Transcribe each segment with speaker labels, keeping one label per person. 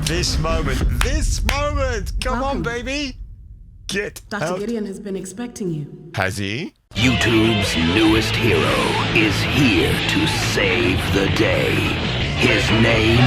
Speaker 1: This moment. Come on,
Speaker 2: Welcome.
Speaker 1: baby. Get
Speaker 2: Dr.
Speaker 1: out.
Speaker 2: Gideon has been expecting you.
Speaker 1: Has he?
Speaker 3: YouTube's newest hero is here to save the day. His name,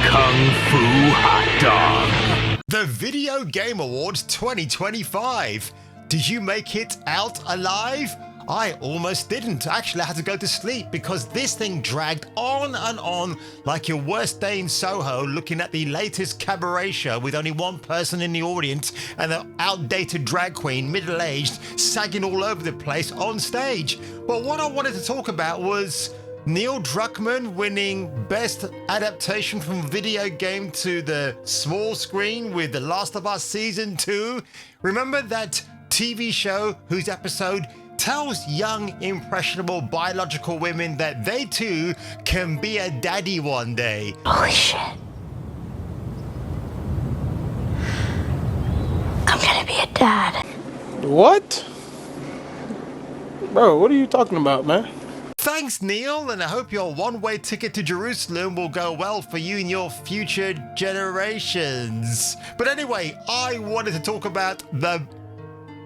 Speaker 3: Kung Fu Hot Dog.
Speaker 1: The Video Game Awards 2025. Did you make it out alive? I almost didn't. Actually, I had to go to sleep because this thing dragged on and on like your worst day in Soho looking at the latest cabaret show with only one person in the audience and an outdated drag queen, middle-aged, sagging all over the place on stage. But what I wanted to talk about was Neil Druckmann winning Best Adaptation from Video Game to the small screen with The Last of Us Season 2. Remember that TV show whose episode tells young, impressionable biological women that they too can be a daddy one day.
Speaker 4: Holy shit. I'm gonna be a dad.
Speaker 5: What? Bro, what are you talking about, man?
Speaker 1: Thanks, Neil, and I hope your one-way ticket to Jerusalem will go well for you and your future generations. But anyway, I wanted to talk about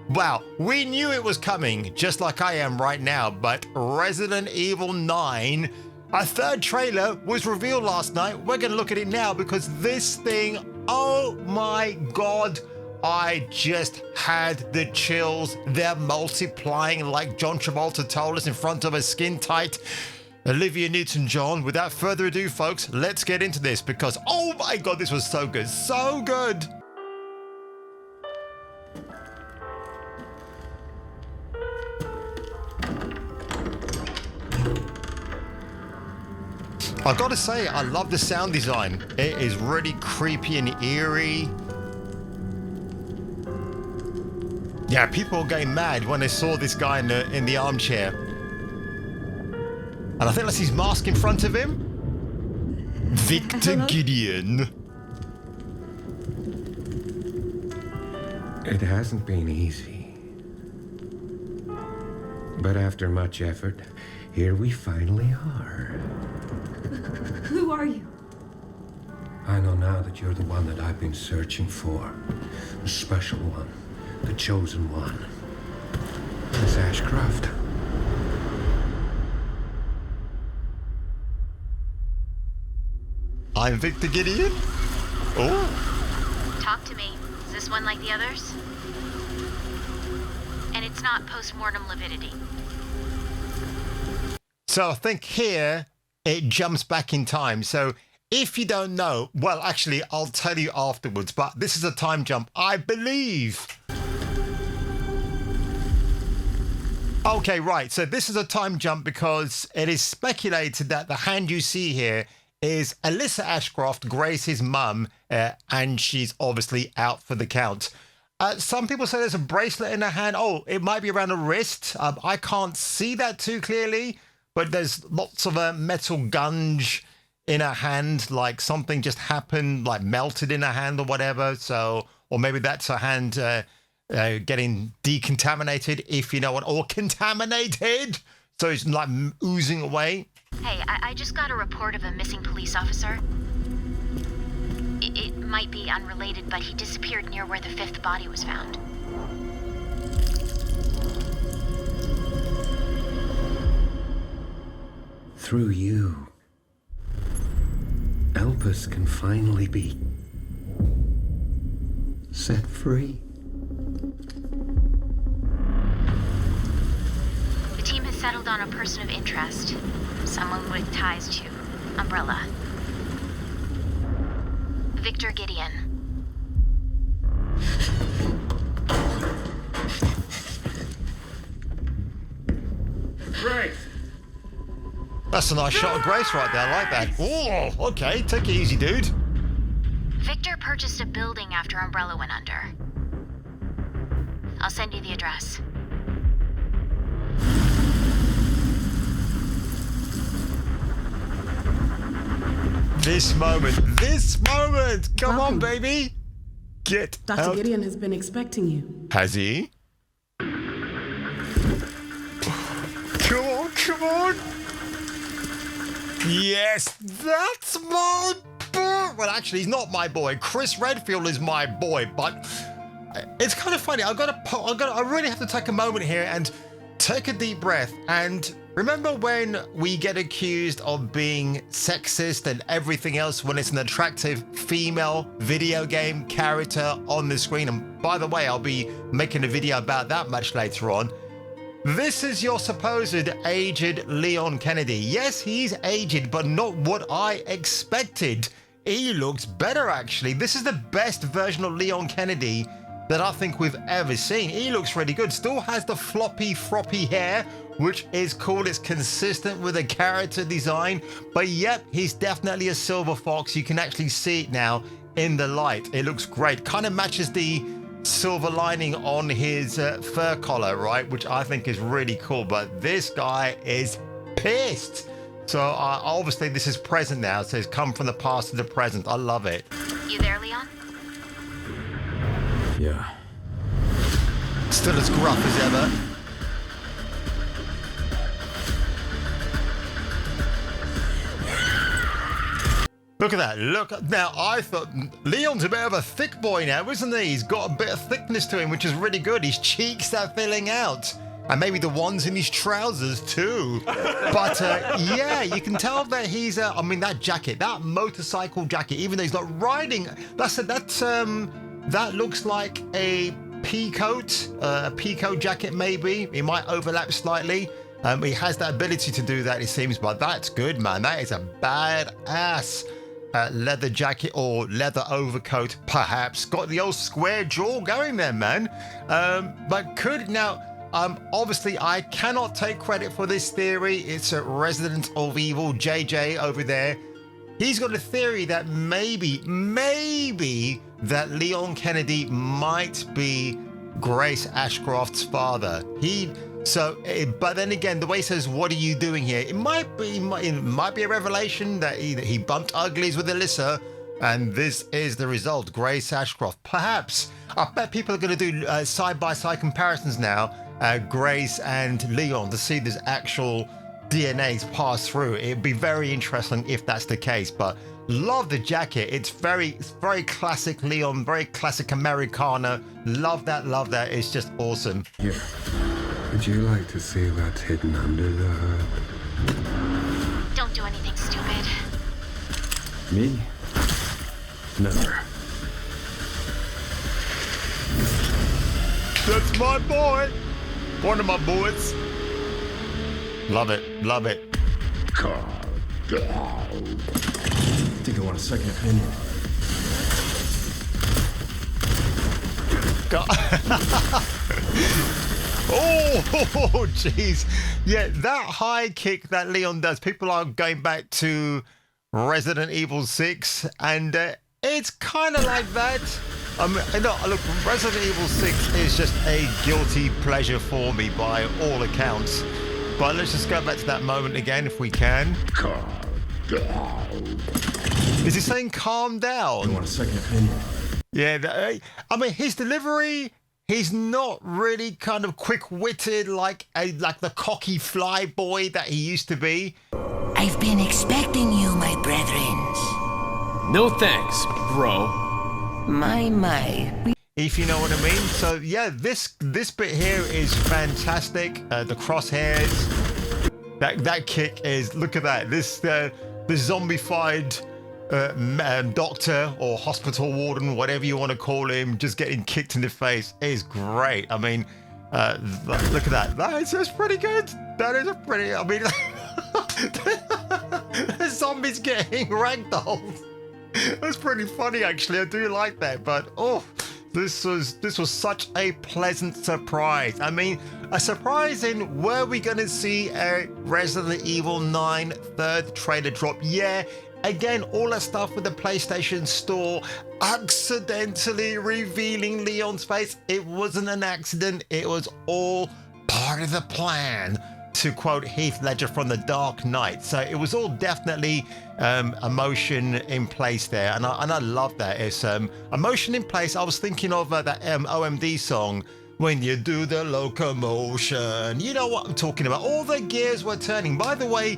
Speaker 1: Wow, we knew it was coming, just like I am right now, but Resident Evil 9, a third trailer was revealed last night. We're going to look at it now because this thing, oh my God, I just had the chills. They're multiplying like John Travolta told us in front of a skin-tight Olivia Newton-John. Without further ado, folks, let's get into this because, oh my God, this was so good, so good. I've got to say, I love the sound design. It is really creepy and eerie. Yeah, people were getting mad when they saw this guy in the armchair. And I think that's his mask in front of him. Victor Gideon.
Speaker 6: It hasn't been easy. But after much effort, here we finally are.
Speaker 7: Who are you?
Speaker 6: I know now that you're the one that I've been searching for. The special one. The chosen one. Miss Ashcroft.
Speaker 1: I'm Victor Gideon. Oh.
Speaker 8: Talk to me. Is this one like the others? And it's not post-mortem lividity.
Speaker 1: So I think here it jumps back in time. So if you don't know, well, actually, I'll tell you afterwards, but this is a time jump, I believe. Okay, right. So this is a time jump because it is speculated that the hand you see here is Alyssa Ashcroft, Grace's mum, and she's obviously out for the count. Some people say there's a bracelet in her hand. Oh, it might be around her wrist. I can't see that too clearly, but there's lots of metal gunge in her hand, like something just happened, like melted in her hand or whatever. So, or maybe that's her hand getting decontaminated, if you know what, or contaminated. So it's like oozing away.
Speaker 8: Hey, I just got a report of a missing police officer. It might be unrelated, but he disappeared near where the fifth body was found.
Speaker 6: Through you, Elpis can finally be set free.
Speaker 8: The team has settled on a person of interest. Someone with ties to Umbrella. Victor Gideon.
Speaker 6: Grace!
Speaker 1: That's a nice shot of Grace right there. I like that. Oh, okay. Take it easy, dude.
Speaker 8: Victor purchased a building after Umbrella went under. I'll send you the address.
Speaker 1: This moment. Come on,
Speaker 2: Welcome.
Speaker 1: baby. Get
Speaker 2: Dr.
Speaker 1: out.
Speaker 2: Gideon has been expecting you.
Speaker 1: Has he? Come on. Yes, that's my Well, actually, he's not my boy. Chris Redfield is my boy, but it's kind of funny. I really have to take a moment here and take a deep breath. And remember when we get accused of being sexist and everything else when it's an attractive female video game character on the screen? And by the way, I'll be making a video about that much later on. This is your supposed aged Leon Kennedy. Yes, he's aged, but not what I expected. He looks better, actually. This is the best version of Leon Kennedy that I think we've ever seen. He looks really good. Still has the floppy, froppy hair, which is cool. It's consistent with the character design. But yep, he's definitely a silver fox. You can actually see it now in the light. It looks great. Kind of matches the silver lining on his fur collar, right? Which I think is really cool. But this guy is pissed. So obviously this is present now. So it's come from the past to the present. I love it.
Speaker 8: You there, Leon?
Speaker 6: Yeah.
Speaker 1: Still as gruff as ever. Look at that. Look. Now, I thought Leon's a bit of a thick boy now, isn't he? He's got a bit of thickness to him, which is really good. His cheeks are filling out. And maybe the ones in his trousers too. But yeah, you can tell that he's, I mean, that jacket, that motorcycle jacket, even though he's not riding, that looks like a pea coat jacket maybe. It might overlap slightly. He has that ability to do that, it seems, but that's good, man. That is a badass leather jacket or leather overcoat, perhaps. Got the old square jaw going there, man. But could now... obviously, I cannot take credit for this theory. It's a Resident of Evil, JJ over there. He's got a theory that maybe that Leon Kennedy might be Grace Ashcroft's father. But then again, the way he says, "What are you doing here?" It might be a revelation that he bumped uglies with Alyssa, and this is the result, Grace Ashcroft. Perhaps. I bet people are going to do side-by-side comparisons now. Grace and Leon to see this actual DNAs pass through. It'd be very interesting if that's the case. But love the jacket. It's very classic Leon, very classic Americana. Love that. It's just awesome.
Speaker 6: Yeah. Would you like to see what's hidden under the hood?
Speaker 8: Don't do anything stupid.
Speaker 6: Me? Never.
Speaker 1: That's my boy. One of my boys. Love it.
Speaker 6: Think I want a second opinion.
Speaker 1: Oh, jeez. Yeah, that high kick that Leon does. People are going back to Resident Evil 6, and it's kind of like that. Look, Resident Evil 6 is just a guilty pleasure for me by all accounts. But let's just go back to that moment again if we can.
Speaker 6: Calm down.
Speaker 1: Is he saying calm down?
Speaker 6: I want a second opinion.
Speaker 1: Yeah, I mean, his delivery, he's not really kind of quick-witted like the cocky fly boy that he used to be.
Speaker 4: I've been expecting you, my brethrens.
Speaker 5: No thanks, bro.
Speaker 4: My.
Speaker 1: If you know what I mean. So yeah, this bit here is fantastic. The crosshairs, that kick is, look at that. This the zombified doctor or hospital warden, whatever you want to call him, just getting kicked in the face is great. I mean, look at that. That's pretty good. That is a pretty. I mean, the zombies getting ragdolled. That's pretty funny, actually. I do like that, but this was such a pleasant surprise. I mean, a surprise in, were we going to see a Resident Evil 9 third trailer drop? Yeah. Again, all that stuff with the PlayStation Store accidentally revealing Leon's face. It wasn't an accident. It was all part of the plan, to quote Heath Ledger from The Dark Knight. So it was all definitely emotion in place there, and I love that. It's emotion in place. I was thinking of that OMD song, When You Do the Locomotion. You know what I'm talking about. All the gears were turning. By the way,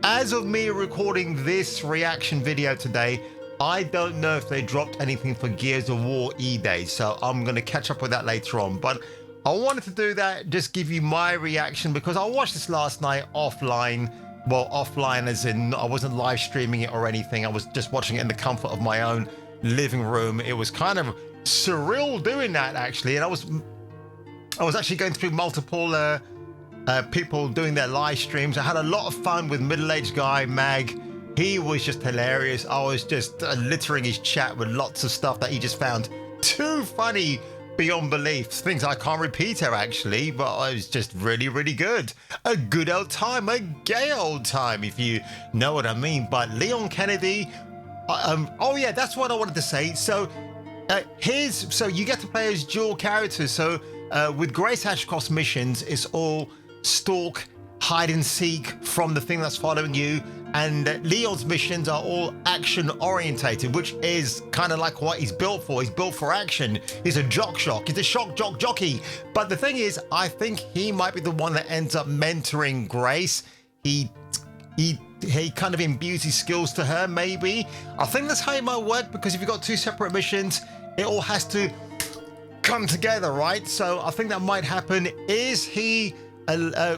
Speaker 1: as of me recording this reaction video today, I don't know if they dropped anything for Gears of War E-Day, so I'm going to catch up with that later on. But I wanted to do that, just give you my reaction, because I watched this last night offline. Well, offline as in I wasn't live streaming it or anything. I was just watching it in the comfort of my own living room. It was kind of surreal doing that, actually. And I was actually going through multiple people doing their live streams. I had a lot of fun with middle-aged guy Mag. He was just hilarious. I was just littering his chat with lots of stuff that he just found too funny beyond belief. Things I can't repeat here, actually, but it was just really, really good. A good old time, a gay old time, if you know what I mean. But Leon Kennedy, oh yeah, that's what I wanted to say. So so you get to play as dual characters. So with Grace Ashcroft's missions, it's all stalk, hide and seek from the thing that's following you, and Leon's missions are all action orientated, which is kind of like what he's built for. He's built for action. He's a jock. He's a shock jockey. But the thing is, I think he might be the one that ends up mentoring Grace. He kind of imbues his skills to her, maybe. I think that's how it might work, because if you've got two separate missions, it all has to come together, right? So I think that might happen. Is he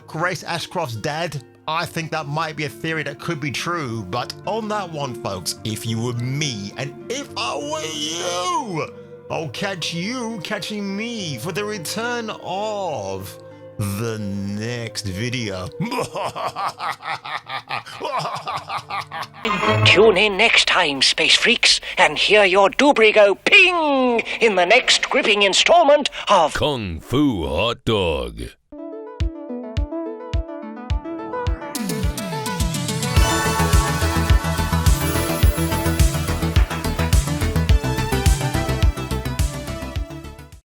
Speaker 1: Grace Ashcroft's dad? I think that might be a theory that could be true. But on that one, folks, if you were me and if I were you, I'll catch you catching me for the return of the next video.
Speaker 3: Tune in next time, Space Freaks, and hear your doobry go ping in the next gripping installment of
Speaker 9: Kung Fu Hot Dog.